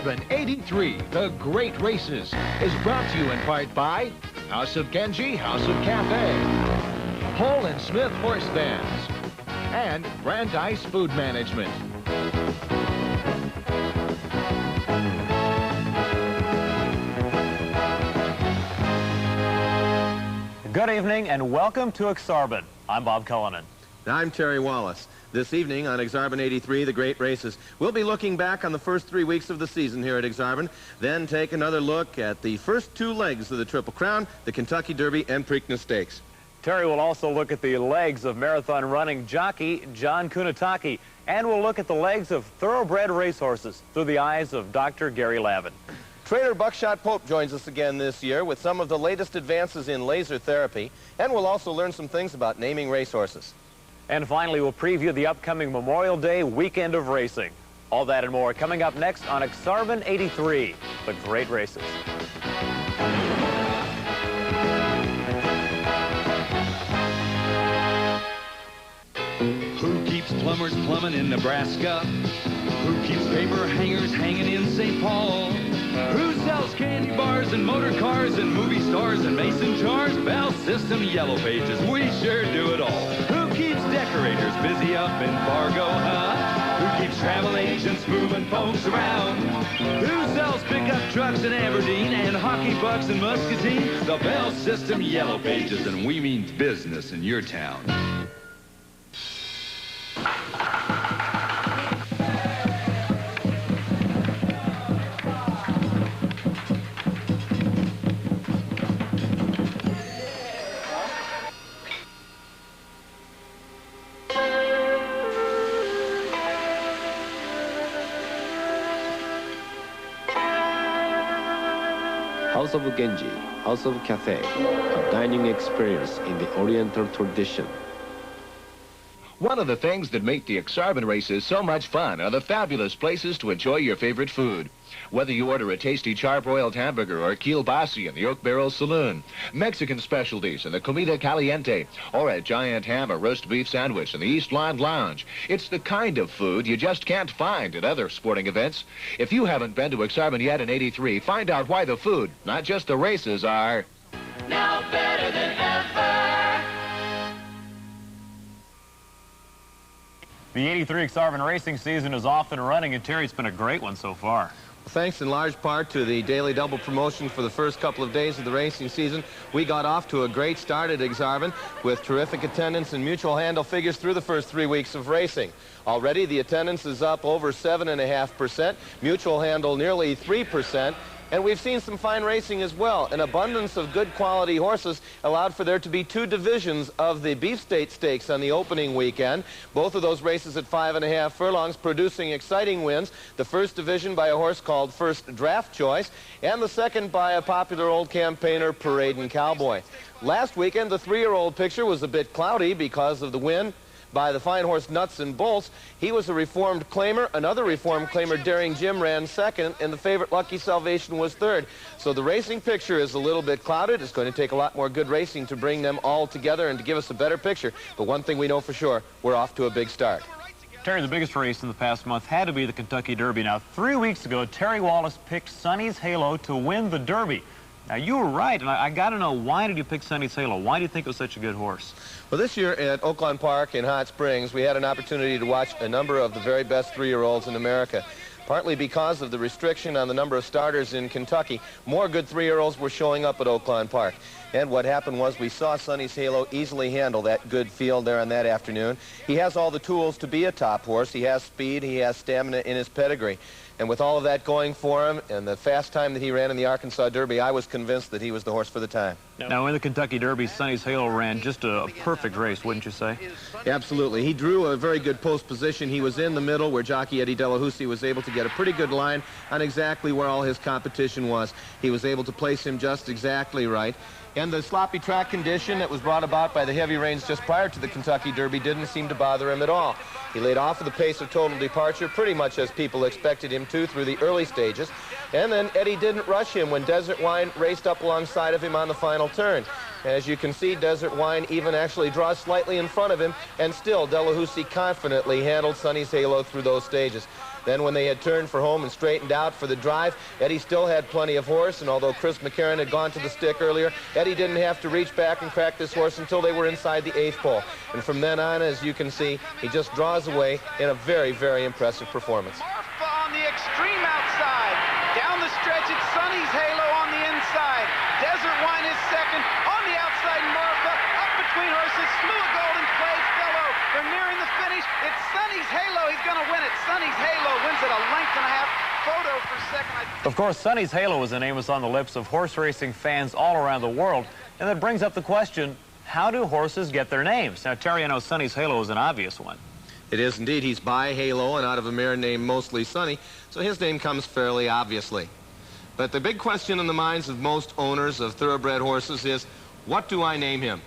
AK-SAR-BEN 83, The Great Races, is brought to you in part by House of Genji, House of Cafe, Hole & Smith Horse Bands, and Brandeis Food Management. Good evening and welcome to AK-SAR-BEN. I'm Bob Cullinan. I'm Terry Wallace. This evening on AK-SAR-BEN 83, The Great Races, we'll be looking back on the first 3 weeks of the season here at AK-SAR-BEN, then take another look at the first 2 legs of the Triple Crown, the Kentucky Derby and Preakness Stakes. Terry will also look at the legs of marathon running jockey John Kunitake, and we'll look at the legs of thoroughbred racehorses through the eyes of Dr. Gary Lavin. Trader Buckshot Pope joins us again this year with some of the latest advances in laser therapy, and we'll also learn some things about naming racehorses. And finally, we'll preview the upcoming Memorial Day weekend of racing. All that and more coming up next on AK-SAR-BEN 83, The Great Races. Who keeps plumbers plumbing in Nebraska? Who keeps paper hangers hanging in St. Paul? Who sells candy bars and motor cars and movie stars and mason jars? Bell System Yellow Pages, we sure do it all. Who keeps decorators busy up in Fargo, huh? Who keeps travel agents moving folks around? Who sells pickup trucks in Aberdeen and hockey pucks in Muscatine? The Bell System Yellow Pages, and we mean business in your town. House of Genji, House of Cafe, a dining experience in the Oriental tradition. One of the things that make the AK-SAR-BEN races so much fun are the fabulous places to enjoy your favorite food. Whether you order a tasty charbroiled hamburger or kielbasa in the Oak Barrel Saloon, Mexican specialties in the Comida Caliente, or a giant ham or roast beef sandwich in the East Lawn Lounge, it's the kind of food you just can't find at other sporting events. If you haven't been to AK-SAR-BEN yet in 83, find out why the food, not just the races, are now better than ever. The 83 AK-SAR-BEN racing season is off and running, and Terry, it's been a great one so far. Thanks in large part to the daily double promotion for the first couple of days of the racing season, we got off to a great start at AK-SAR-BEN with terrific attendance and mutual handle figures through the first 3 weeks of racing. Already the attendance is up over 7.5%, mutual handle nearly 3%, and we've seen some fine racing as well. An abundance of good quality horses allowed for there to be 2 divisions of the Beef State Stakes on the opening weekend. Both of those races at 5.5 furlongs producing exciting wins. The first division by a horse called First Draft Choice, and the second by a popular old campaigner, Paradin' Cowboy. Last weekend, the 3-year-old picture was a bit cloudy because of the win by the fine horse Nuts and Bolts. He was a reformed claimer. Another reformed claimer, Daring Jim, ran second, and the favorite Lucky Salvation was third. So the racing picture is a little bit clouded. It's going to take a lot more good racing to bring them all together and to give us a better picture. But one thing we know for sure, we're off to a big start. Terry, the biggest race in the past month had to be the Kentucky Derby. Now, 3 weeks ago, Terry Wallace picked Sonny's Halo to win the Derby. Now, you were right, and I got to know, why did you pick Sonny's Halo? Why do you think it was such a good horse? Well, this year at Oaklawn Park in Hot Springs, we had an opportunity to watch a number of the very best 3-year-olds in America. Partly because of the restriction on the number of starters in Kentucky, more good 3-year-olds were showing up at Oaklawn Park. And what happened was we saw Sonny's Halo easily handle that good field there on that afternoon. He has all the tools to be a top horse. He has speed, he has stamina in his pedigree. And with all of that going for him and the fast time that he ran in the Arkansas Derby, I was convinced that he was the horse for the time. Now, in the Kentucky Derby, Sonny's Halo ran just a perfect race, wouldn't you say? Absolutely. He drew a very good post position. He was in the middle where jockey Eddie Delahousie was able to get a pretty good line on exactly where all his competition was. He was able to place him just exactly right. And the sloppy track condition that was brought about by the heavy rains just prior to the Kentucky Derby didn't seem to bother him at all. He laid off of the pace of total departure pretty much as people expected him to through the early stages. And then Eddie didn't rush him when Desert Wine raced up alongside of him on the final turn. As you can see, Desert Wine even actually draws slightly in front of him, and still Delahousie confidently handled Sonny's Halo through those stages. Then when they had turned for home and straightened out for the drive, Eddie still had plenty of horse, and although Chris McCarron had gone to the stick earlier, Eddie didn't have to reach back and crack this horse until they were inside the 8th pole. And from then on, as you can see, he just draws away in a very, very impressive performance. Marfa on the extreme outside. Down the stretch, it's Sonny's Halo on the inside. Desert Wine is second. On the outside, Marfa. Up between horses, Slew of Golden Playfellow. They're nearing the finish. It's Sonny's Halo. He's going to win it. Sonny's Halo wins it a length and a half. Photo for second. Of course, Sonny's Halo is a name that's on the lips of horse racing fans all around the world. And that brings up the question, how do horses get their names? Now, Terry, I know Sonny's Halo is an obvious one. It is indeed. He's by Halo and out of a mare named Mostly Sonny, so his name comes fairly obviously. But the big question in the minds of most owners of thoroughbred horses is, what do I name him?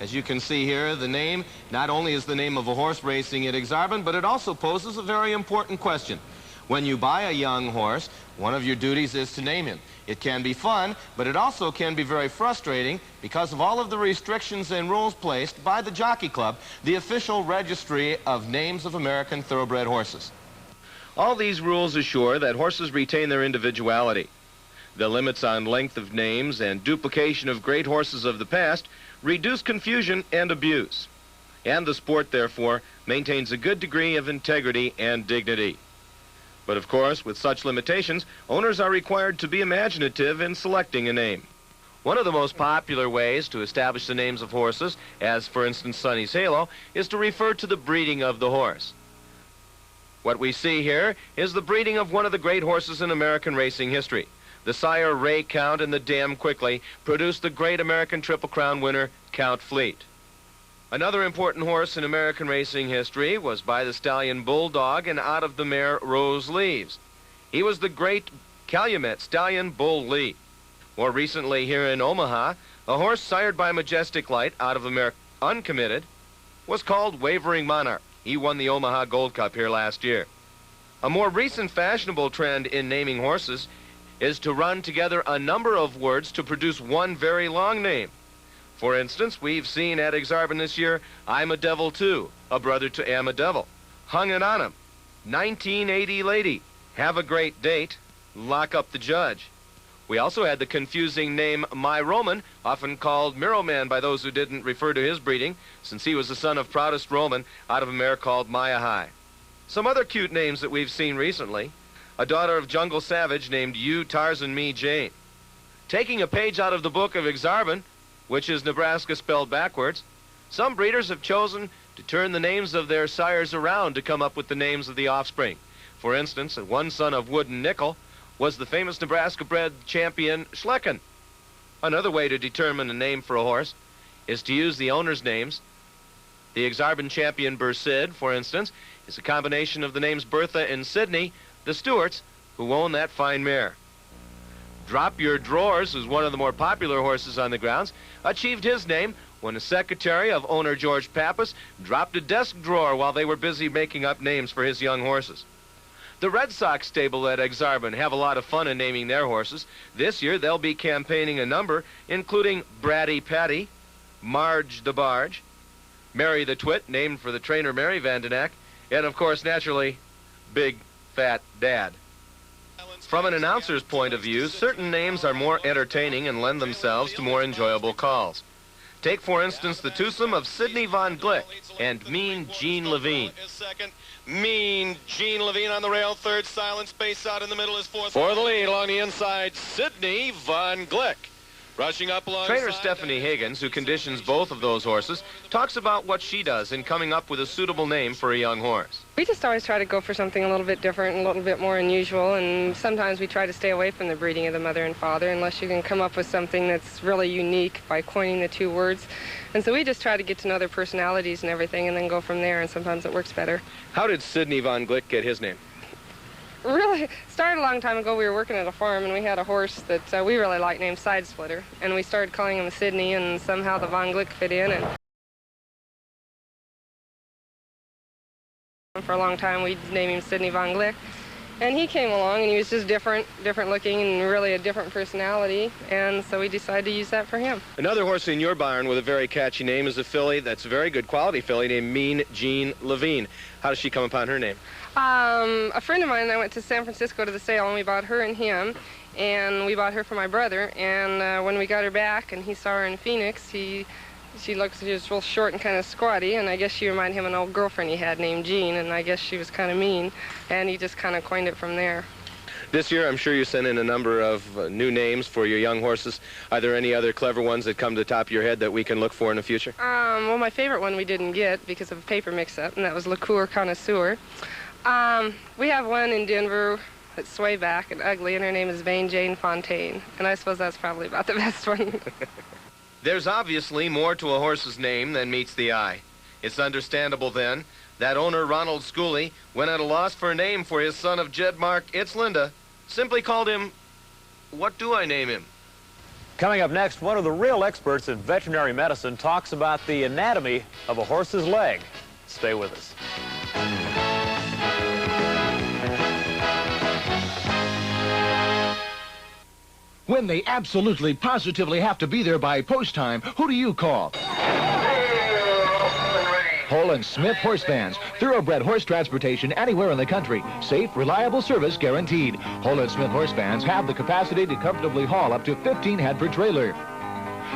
As you can see here, the name not only is the name of a horse racing at Ak-SAR-BEN, but it also poses a very important question. When you buy a young horse, one of your duties is to name him. It can be fun, but it also can be very frustrating because of all of the restrictions and rules placed by the Jockey Club, the official registry of names of American thoroughbred horses. All these rules assure that horses retain their individuality. The limits on length of names and duplication of great horses of the past reduce confusion and abuse. And the sport, therefore, maintains a good degree of integrity and dignity. But of course, with such limitations, owners are required to be imaginative in selecting a name. One of the most popular ways to establish the names of horses, as for instance Sonny's Halo, is to refer to the breeding of the horse. What we see here is the breeding of one of the great horses in American racing history. The sire Ray Count and the dam Quickly produced the great American Triple Crown winner, Count Fleet. Another important horse in American racing history was by the stallion Bulldog and out of the mare Rose Leaves. He was the great Calumet stallion Bull Lee. More recently here in Omaha, a horse sired by Majestic Light out of the mare Uncommitted was called Wavering Monarch. He won the Omaha Gold Cup here last year. A more recent fashionable trend in naming horses is to run together a number of words to produce one very long name. For instance, we've seen at Ak-SAR-BEN this year, I'm a Devil Too, a brother to Am a Devil. Hung it on him, 1980 Lady, Have a Great Date, Lock Up the Judge. We also had the confusing name My Roman, often called Miro Man by those who didn't refer to his breeding, since he was the son of Proudest Roman out of a mare called Maya High. Some other cute names that we've seen recently, a daughter of Jungle Savage named You, Tarzan, Me, Jane. Taking a page out of the book of Ak-SAR-BEN, which is Nebraska spelled backwards, some breeders have chosen to turn the names of their sires around to come up with the names of the offspring. For instance, one son of Wood and Nickel was the famous Nebraska-bred champion Schlecken. Another way to determine a name for a horse is to use the owner's names. The Ak-SAR-BEN champion Bursid, for instance, is a combination of the names Bertha and Sydney, the Stewarts, who own that fine mare. Drop Your Drawers, who's one of the more popular horses on the grounds, achieved his name when a secretary of owner George Pappas dropped a desk drawer while they were busy making up names for his young horses. The Red Sox stable at Ak-SAR-BEN have a lot of fun in naming their horses. This year they'll be campaigning a number, including Bratty Patty, Marge the Barge, Mary the Twit, named for the trainer Mary Vandenack, and of course, naturally, Big Fat Dad. From an announcer's point of view, certain names are more entertaining and lend themselves to more enjoyable calls. Take, for instance, the twosome of Sidney Von Glick and Mean Gene Levine. Mean Gene Levine on the rail, third, silent space out in the middle is fourth. For the lead along the inside, Sidney Von Glick. Rushing up along Trainer Stephanie Higgins, who conditions both of those horses, talks about what she does in coming up with a suitable name for a young horse. We just always try to go for something a little bit different and a little bit more unusual, and sometimes we try to stay away from the breeding of the mother and father unless you can come up with something that's really unique by coining the two words. And so we just try to get to know their personalities and everything and then go from there, and sometimes it works better. How did Sidney Von Glick get his name? Really, started a long time ago. We were working at a farm, and we had a horse that we really liked named Side Splitter, and we started calling him Sidney, and somehow the Von Glick fit in. And for a long time, we'd name him Sidney Von Glick. And he came along, and he was just different looking, and really a different personality, and so we decided to use that for him. Another horse in your barn with a very catchy name is a filly that's a very good quality filly named Mean Jean Levine. How does she come upon her name? A friend of mine and I went to San Francisco to the sale, and we bought her and him, and we bought her for my brother, and when we got her back and he saw her in Phoenix, she was real short and kind of squatty, and I guess she reminded him of an old girlfriend he had named Jean, and I guess she was kind of mean, and he just kind of coined it from there. This year, I'm sure you sent in a number of new names for your young horses. Are there any other clever ones that come to the top of your head that we can look for in the future? Well, my favorite one we didn't get because of a paper mix-up, and that was Liqueur Connoisseur. We have one in Denver that's swayback and ugly, and her name is Vain Jane Fontaine, and I suppose that's probably about the best one. There's obviously more to a horse's name than meets the eye. It's understandable, then, that owner Ronald Schooley, when at a loss for a name for his son of Jedmark Itzlinda, simply called him, "What do I name him?" Coming up next, one of the real experts in veterinary medicine talks about the anatomy of a horse's leg. Stay with us. When they absolutely, positively have to be there by post time, who do you call? Hull & Smith Horse Vans. Thoroughbred horse transportation anywhere in the country. Safe, reliable service guaranteed. Hull & Smith Horse Vans have the capacity to comfortably haul up to 15 head per trailer.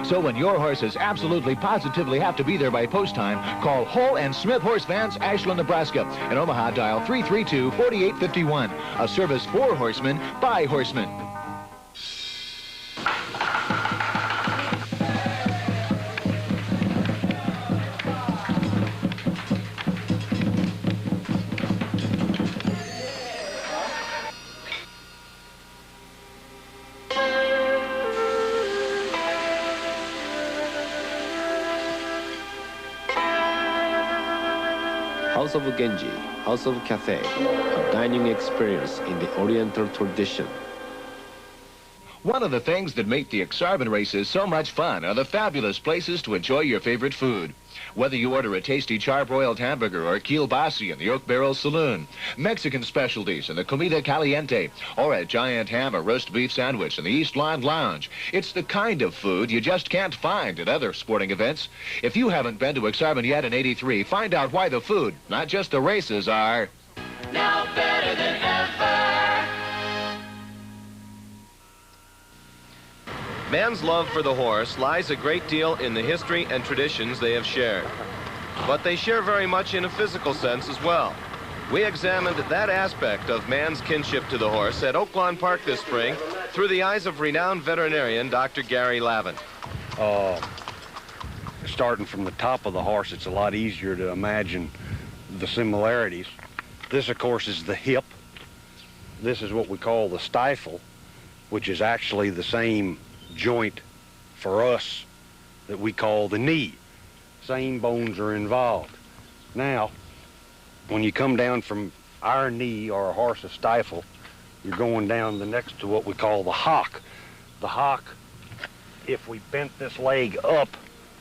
So when your horses absolutely, positively have to be there by post time, call Hull & Smith Horse Vans, Ashland, Nebraska. In Omaha, dial 332-4851. A service for horsemen, by horsemen. House of Genji, House of Cathay, a dining experience in the Oriental tradition. One of the things that make the AK-SAR-BEN races so much fun are the fabulous places to enjoy your favorite food. Whether you order a tasty charbroiled hamburger or kielbasa in the Oak Barrel Saloon, Mexican specialties in the Comida Caliente, or a giant ham or roast beef sandwich in the East Lawn Lounge, it's the kind of food you just can't find at other sporting events. If you haven't been to AK-SAR-BEN yet in '83, find out why the food, not just the races, are now better than ever. Man's love for the horse lies a great deal in the history and traditions they have shared. But they share very much in a physical sense as well. We examined that aspect of man's kinship to the horse at Oaklawn Park this spring through the eyes of renowned veterinarian Dr. Gary Lavin. Starting from the top of the horse, it's a lot easier to imagine the similarities. This, of course, is the hip. This is what we call the stifle, which is actually the same joint for us that we call the knee. Same bones are involved. Now, when you come down from our knee or a horse's stifle, you're going down the next to what we call the hock. The hock, if we bent this leg up,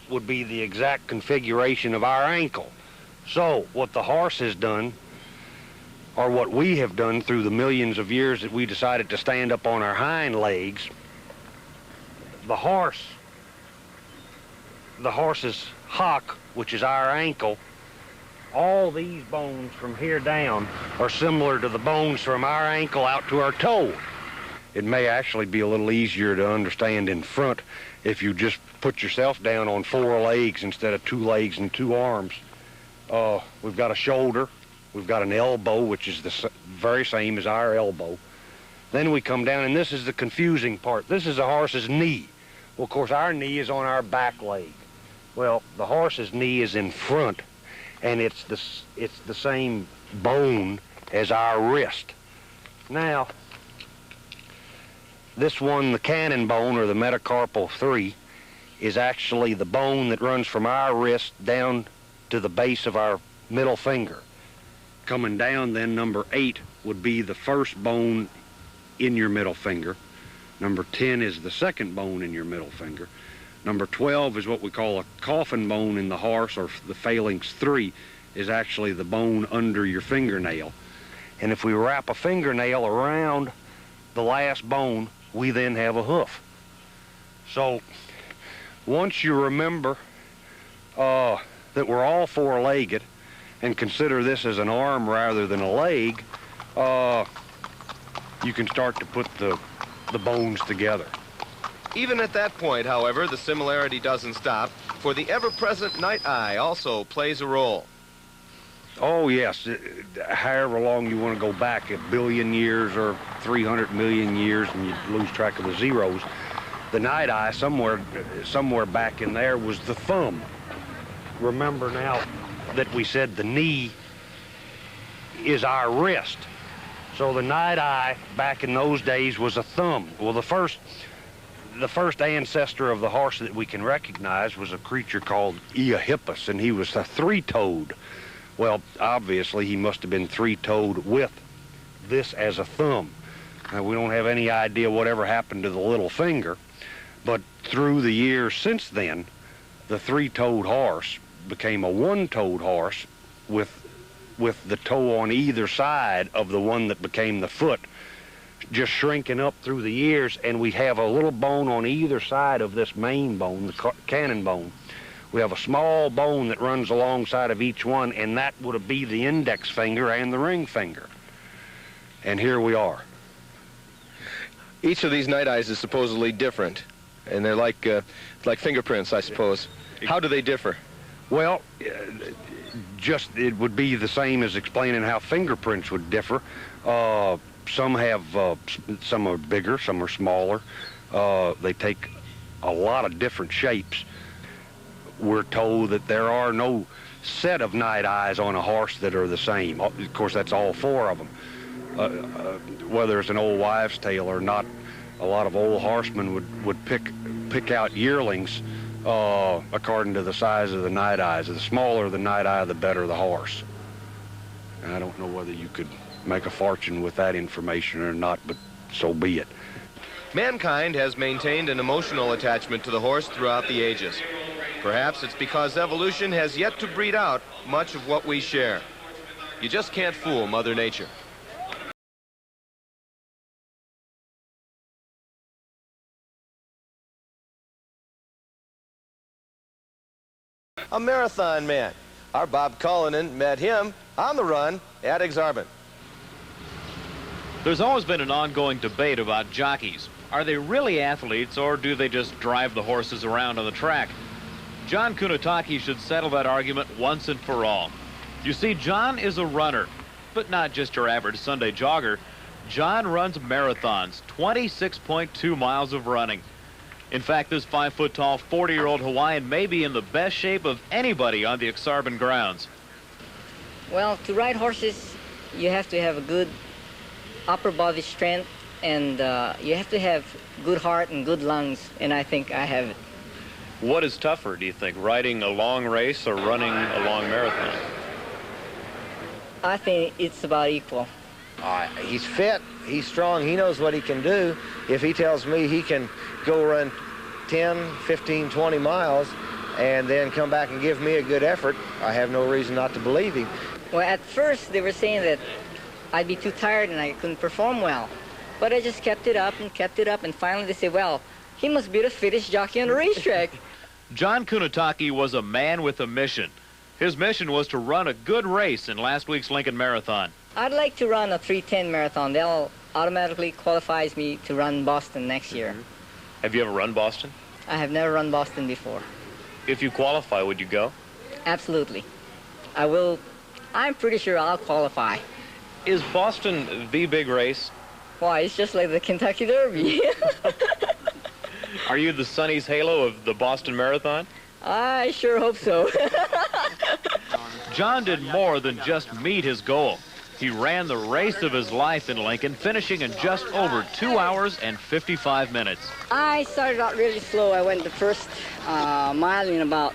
would be the exact configuration of our ankle. So what the horse has done, or what we have done through the millions of years that we decided to stand up on our hind legs, the horse's hock, which is our ankle, all these bones from here down are similar to the bones from our ankle out to our toe. It may actually be a little easier to understand in front if you just put yourself down on 4 legs instead of 2 legs and 2 arms. We've got a shoulder, we've got an elbow, which is the very same as our elbow. Then we come down, and this is the confusing part. This is a horse's knee. Well, of course, our knee is on our back leg. Well, the horse's knee is in front, and it's the same bone as our wrist. Now, this one, the cannon bone, or the metacarpal 3, is actually the bone that runs from our wrist down to the base of our middle finger. Coming down, then, number 8 would be the first bone in your middle finger. Number 10 is the second bone in your middle finger. Number 12 is what we call a coffin bone in the horse, or the phalanx 3 is actually the bone under your fingernail. And if we wrap a fingernail around the last bone, we then have a hoof. So once you remember that we're all four-legged and consider this as an arm rather than a leg, you can start to put the bones together. Even at that point, however, the similarity doesn't stop, for the ever-present night eye also plays a role. Oh, yes. However long you want to go back, 1 billion years or 300 million years, and you lose track of the zeros, the night eye, somewhere back in there, was the thumb. Remember now that we said the knee is our wrist. So the night eye back in those days was a thumb. Well, the first ancestor of the horse that we can recognize was a creature called Eohippus, and he was a three-toed. Well, obviously, he must have been three-toed with this as a thumb. Now, we don't have any idea whatever happened to the little finger, but through the years since then, the three-toed horse became a one-toed horse with the toe on either side of the one that became the foot, just shrinking up through the years, and we have a little bone on either side of this main bone, the cannon bone. We have a small bone that runs alongside of each one, and that would be the index finger and the ring finger. And here we are. Each of these night eyes is supposedly different, and they're like fingerprints, I suppose. How do they differ? Well, it would be the same as explaining how fingerprints would differ. Some are bigger, some are smaller. They take a lot of different shapes. We're told that there are no set of night eyes on a horse that are the same. Of course, that's all four of them. Whether it's an old wives' tale or not, a lot of old horsemen would pick out yearlings according to the size of the night eyes. The smaller the night eye, the better the horse. And I don't know whether you could make a fortune with that information or not, but so be it. Mankind has maintained an emotional attachment to the horse throughout the ages. Perhaps it's because evolution has yet to breed out much of what we share. You just can't fool Mother Nature. A marathon man. Our Bob Cullinan met him on the run at AK-SAR-BEN. There's always been an ongoing debate about jockeys. Are they really athletes, or do they just drive the horses around on the track? John Kunitake should settle that argument once and for all. You see, John is a runner, but not just your average Sunday jogger. John runs marathons, 26.2 miles of running. In fact, this 5-foot-tall, 40-year-old Hawaiian may be in the best shape of anybody on the AK-SAR-BEN grounds. Well, to ride horses, you have to have a good upper body strength, and you have to have good heart and good lungs, and I think I have it. What is tougher, do you think, riding a long race or running a long marathon? I think it's about equal. He's fit, he's strong, he knows what he can do. If he tells me he can go run 10, 15, 20 miles and then come back and give me a good effort, I have no reason not to believe him. Well, at first they were saying that I'd be too tired and I couldn't perform well. But I just kept it up, and finally they said, well, he must be the fittest jockey on the racetrack. John Kunitake was a man with a mission. His mission was to run a good race in last week's Lincoln Marathon. I'd like to run a 3:10 marathon. They'll automatically qualifies me to run Boston next year. Have you ever run Boston? I have never run Boston before. If you qualify, would you go? Absolutely. I will. I'm pretty sure I'll qualify. Is Boston the big race? Why, it's just like the Kentucky Derby. Are you the Sonny's halo of the Boston Marathon? I sure hope so. John did more than just meet his goal. He ran the race of his life in Lincoln, finishing in just over 2 hours and 55 minutes. I started out really slow. I went the first mile in about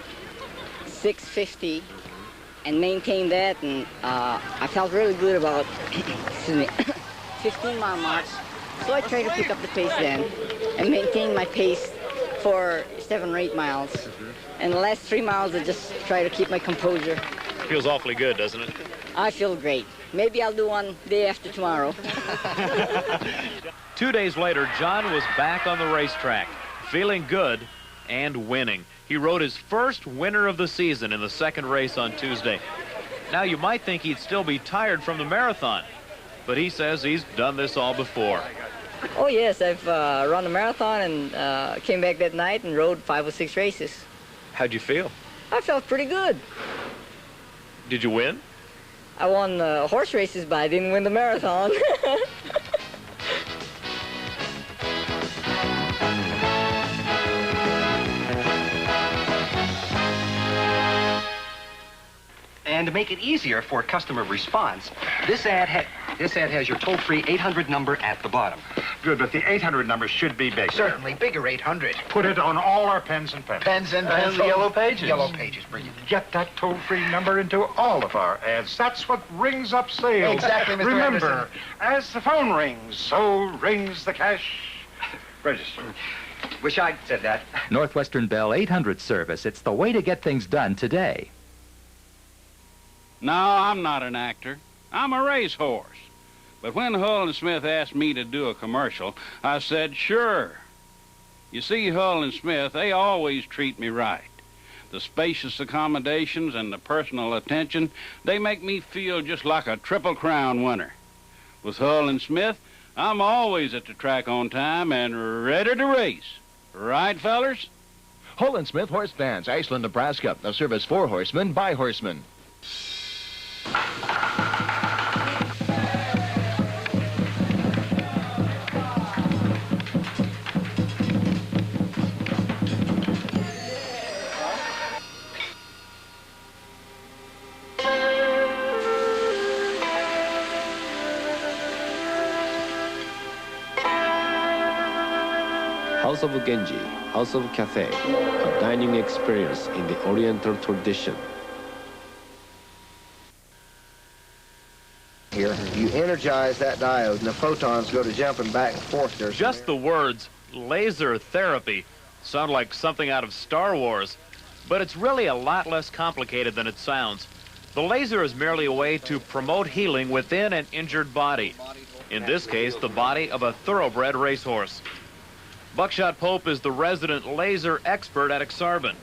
6:50 and maintained that, and I felt really good about 15-mile march. So I tried to pick up the pace then and maintain my pace for 7 or 8 miles. And the last 3 miles, I just try to keep my composure. Feels awfully good, doesn't it? I feel great. Maybe I'll do one day after tomorrow. 2 days later, John was back on the racetrack, feeling good and winning. He rode his first winner of the season in the second race on Tuesday. Now, you might think he'd still be tired from the marathon, but he says he's done this all before. Oh, yes, I've run a marathon and came back that night and rode 5 or 6 races. How'd you feel? I felt pretty good. Did you win? I won horse races, but I didn't win the marathon. And to make it easier for customer response, this ad has your toll-free 800 number at the bottom. Good, but the 800 number should be bigger. Certainly, bigger 800. Put it on all our pens and pencils. Pens and pencils. the yellow pages. Yellow pages, brilliant. Get that toll-free number into all of our ads. That's what rings up sales. Exactly, Mr. Remember, Anderson. as the phone rings, so rings the cash register. Wish I'd said that. Northwestern Bell 800 service. It's the way to get things done today. No, I'm not an actor. I'm a racehorse. But when Hull & Smith asked me to do a commercial, I said, sure. You see, Hull & Smith, they always treat me right. The spacious accommodations and the personal attention, they make me feel just like a Triple Crown winner. With Hull & Smith, I'm always at the track on time and ready to race. Right, fellers? Hull & Smith Horse Vans, Iceland, Nebraska. A service for horsemen by horsemen. House of Genji, House of Cathay, a dining experience in the Oriental tradition. Here, you energize that diode and the photons go to jumping back and forth. There's Just the words laser therapy sound like something out of Star Wars, but it's really a lot less complicated than it sounds. The laser is merely a way to promote healing within an injured body. In this case, the body of a thoroughbred racehorse. Buckshot Pope is the resident laser expert at AK-SAR-BEN,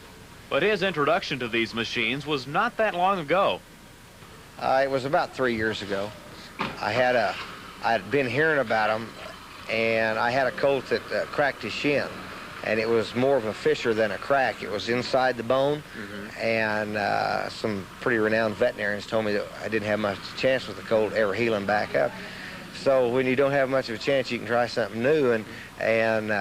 but his introduction to these machines was not that long ago. It was about 3 years ago. I'd been hearing about them, and I had a colt that cracked his shin, and it was more of a fissure than a crack. It was inside the bone, and some pretty renowned veterinarians told me that I didn't have much chance with the colt ever healing back up. So when you don't have much of a chance, you can try something new, and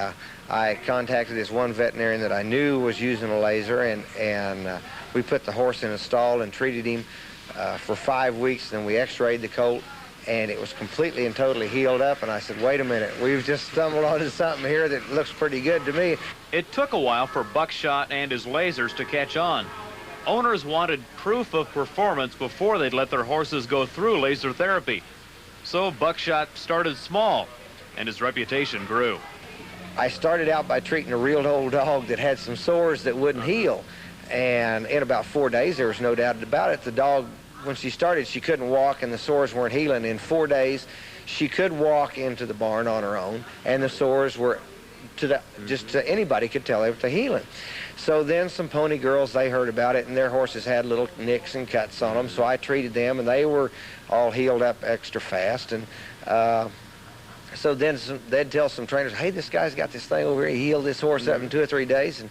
I contacted this one veterinarian that I knew was using a laser, and we put the horse in a stall and treated him for 5 weeks. Then we x-rayed the colt, and it was completely and totally healed up. And I said, wait a minute, we've just stumbled onto something here that looks pretty good to me. It took a while for Buckshot and his lasers to catch on. Owners wanted proof of performance before they'd let their horses go through laser therapy. So Buckshot started small, and his reputation grew. I started out by treating a real old dog that had some sores that wouldn't heal. And in about 4 days, there was no doubt about it, the dog, when she started, she couldn't walk and the sores weren't healing. In 4 days, she could walk into the barn on her own, and the sores were, just anybody could tell they were healing. So then some pony girls, they heard about it, and their horses had little nicks and cuts on them, so I treated them, and they were all healed up extra fast. And so then they'd tell some trainers, hey, this guy's got this thing over here, he healed this horse up in 2 or 3 days.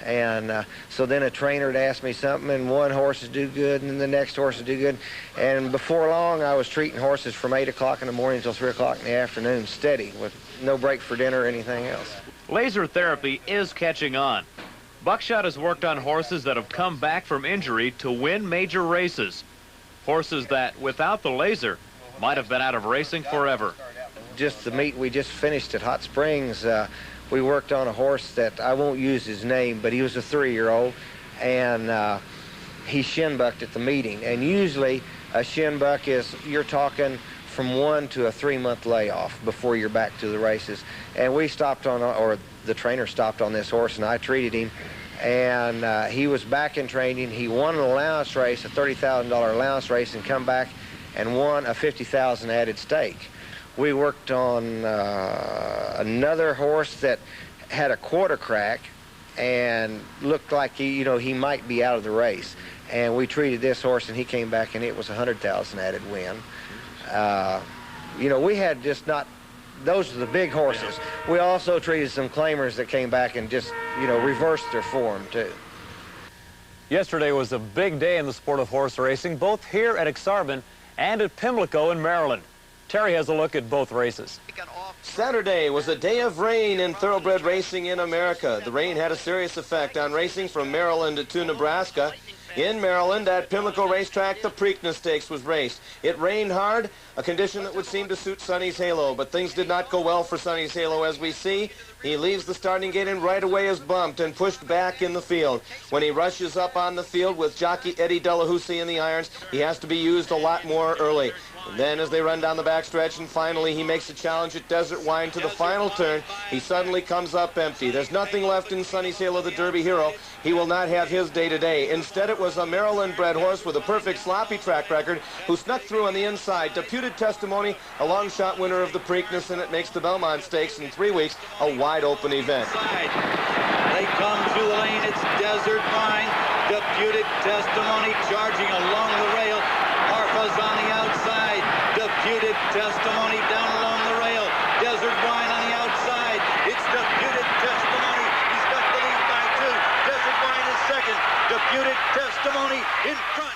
And so then a trainer would ask me something, and one horse would do good, and then the next horse would do good. And before long, I was treating horses from 8 o'clock in the morning until 3 o'clock in the afternoon, steady, with no break for dinner or anything else. Laser therapy is catching on. Buckshot has worked on horses that have come back from injury to win major races. Horses that, without the laser, might have been out of racing forever. Just the meet we just finished at Hot Springs, we worked on a horse that I won't use his name, but he was a 3-year-old, and he shin bucked at the meeting. And usually a shin buck is, you're talking from 1 to a 3-month layoff before you're back to the races. And we stopped on, or the trainer stopped on this horse, and I treated him, And he was back in training. He won an allowance race, a $30,000 allowance race, and come back and won a $50,000 added stake. We worked on another horse that had a quarter crack and looked like he might be out of the race. And we treated this horse, and he came back, and it was a $100,000 added win. We had just not, those are the big horses. We also treated some claimers that came back and just, reversed their form, too. Yesterday was a big day in the sport of horse racing, both here at AK-SAR-BEN and at Pimlico in Maryland. Terry has a look at both races. Saturday was a day of rain in thoroughbred racing in America. The rain had a serious effect on racing from Maryland to Nebraska. In Maryland, at Pimlico Racetrack, the Preakness Stakes was raced. It rained hard, a condition that would seem to suit Sonny's Halo, but things did not go well for Sonny's Halo, as we see. He leaves the starting gate and right away is bumped and pushed back in the field. When he rushes up on the field with jockey Eddie Delahousie in the irons, he has to be used a lot more early. And then as they run down the backstretch and finally he makes a challenge at Desert Wine to the final turn, he suddenly comes up empty. There's nothing left in Sonny's Halo, the Derby hero. He will not have his day today. Instead, it was a Maryland-bred horse with a perfect sloppy track record who snuck through on the inside. Deputed Testimony, a long shot winner of the Preakness, and it makes the Belmont Stakes in 3 weeks a wide-open event. They come through the lane. It's Desert Wine. Deputed Testimony charging along the rail. Arfa's on the outside. Deputed Testimony down along the rail. Desert Wine on the outside. It's Deputed Testimony. He's got the lead by 2. Desert Wine is second. Deputed Testimony in front.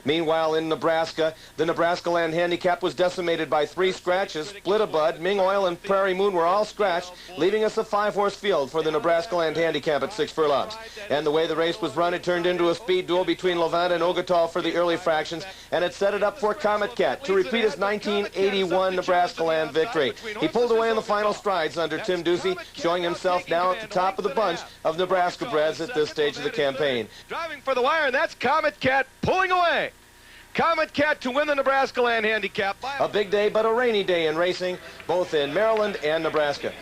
Meanwhile, in Nebraska, the Nebraska Land Handicap was decimated by 3 scratches. Split a Bud, Ming Oil, and Prairie Moon were all scratched, leaving us a 5-horse field for the Nebraska Land Handicap at 6 furlongs. And the way the race was run, it turned into a speed duel between Levant and Ogatal for the early fractions, and it set it up for Comet Cat to repeat his 1981 Nebraska Land victory. He pulled away in the final strides under Tim Ducey, showing himself now at the top of the bunch of Nebraska breds at this stage of the campaign. Driving for the wire, and that's Comet Cat pulling away. Comet Cat to win the Nebraska Land Handicap. A big day, but a rainy day in racing, both in Maryland and Nebraska.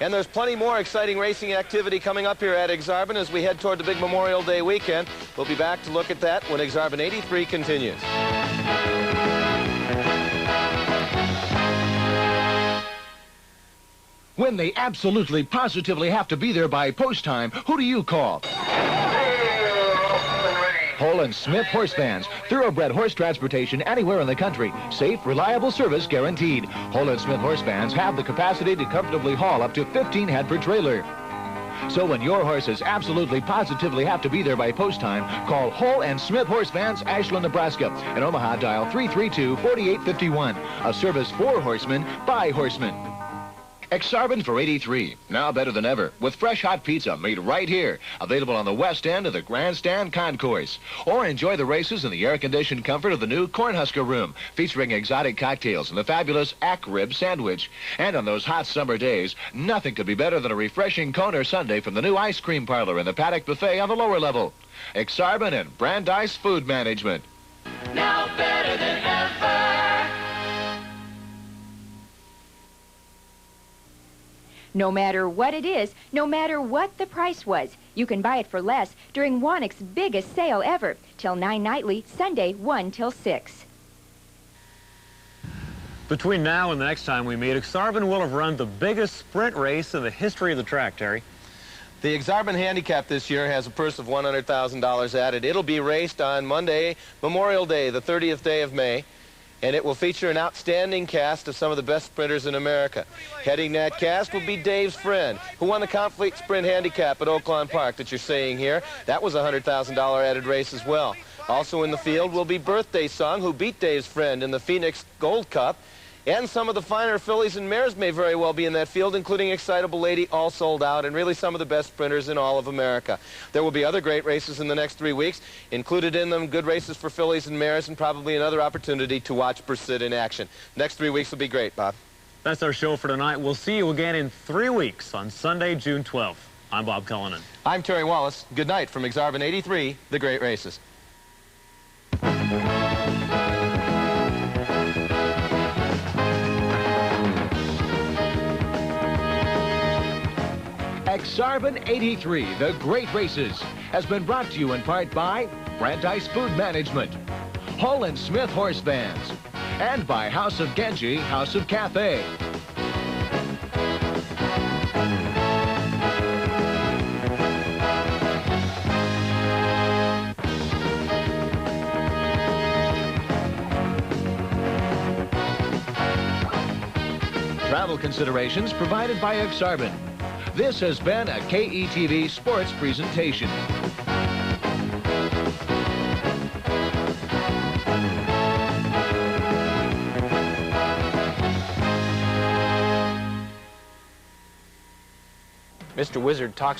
And there's plenty more exciting racing activity coming up here at AK-SAR-BEN as we head toward the big Memorial Day weekend. We'll be back to look at that when AK-SAR-BEN 83 continues. When they absolutely, positively have to be there by post time, who do you call? Hole & Smith Horse Vans. Thoroughbred horse transportation anywhere in the country. Safe, reliable service guaranteed. Hole & Smith Horse Vans have the capacity to comfortably haul up to 15 head per trailer. So when your horses absolutely, positively have to be there by post time, call Hole & Smith Horse Vans, Ashland, Nebraska. In Omaha, dial 332-4851. A service for horsemen, by horsemen. AK-SAR-BEN for 83, now better than ever, with fresh hot pizza made right here, available on the west end of the Grandstand Concourse. Or enjoy the races in the air-conditioned comfort of the new Cornhusker Room, featuring exotic cocktails and the fabulous AK-Rib Sandwich. And on those hot summer days, nothing could be better than a refreshing cone or sundae from the new ice cream parlor in the Paddock Buffet on the lower level. AK-SAR-BEN and Brandeis Food Management. Now better than ever. No matter what it is, no matter what the price was, you can buy it for less during Wannick's biggest sale ever, till 9 nightly, Sunday 1 till 6. Between now and the next time we meet, AK-SAR-BEN will have run the biggest sprint race in the history of the track, Terry. The AK-SAR-BEN Handicap this year has a purse of $100,000 added. It'll be raced on Monday, Memorial Day, the 30th day of May. And it will feature an outstanding cast of some of the best sprinters in America. Heading that cast will be Dave's friend, who won the Complete Sprint Handicap at Oaklawn Park that you're seeing here. That was a $100,000 added race as well. Also in the field will be Birthday Song, who beat Dave's friend in the Phoenix Gold Cup. And some of the finer fillies and mares may very well be in that field, including Excitable Lady, all sold out, and really some of the best sprinters in all of America. There will be other great races in the next 3 weeks, included in them good races for fillies and mares, and probably another opportunity to watch Bersit in action. Next 3 weeks will be great, Bob. That's our show for tonight. We'll see you again in 3 weeks on Sunday, June 12th. I'm Bob Cullinan. I'm Terry Wallace. Good night from AK-SAR-BEN 83, The Great Races. AK-SAR-BEN 83, the great races, has been brought to you in part by Brandeis Food Management, Hull & Smith Horse Vans, and by House of Genji, House of Cathay. Travel considerations provided by AK-SAR-BEN. This has been a KETV sports presentation. Mr. Wizard talks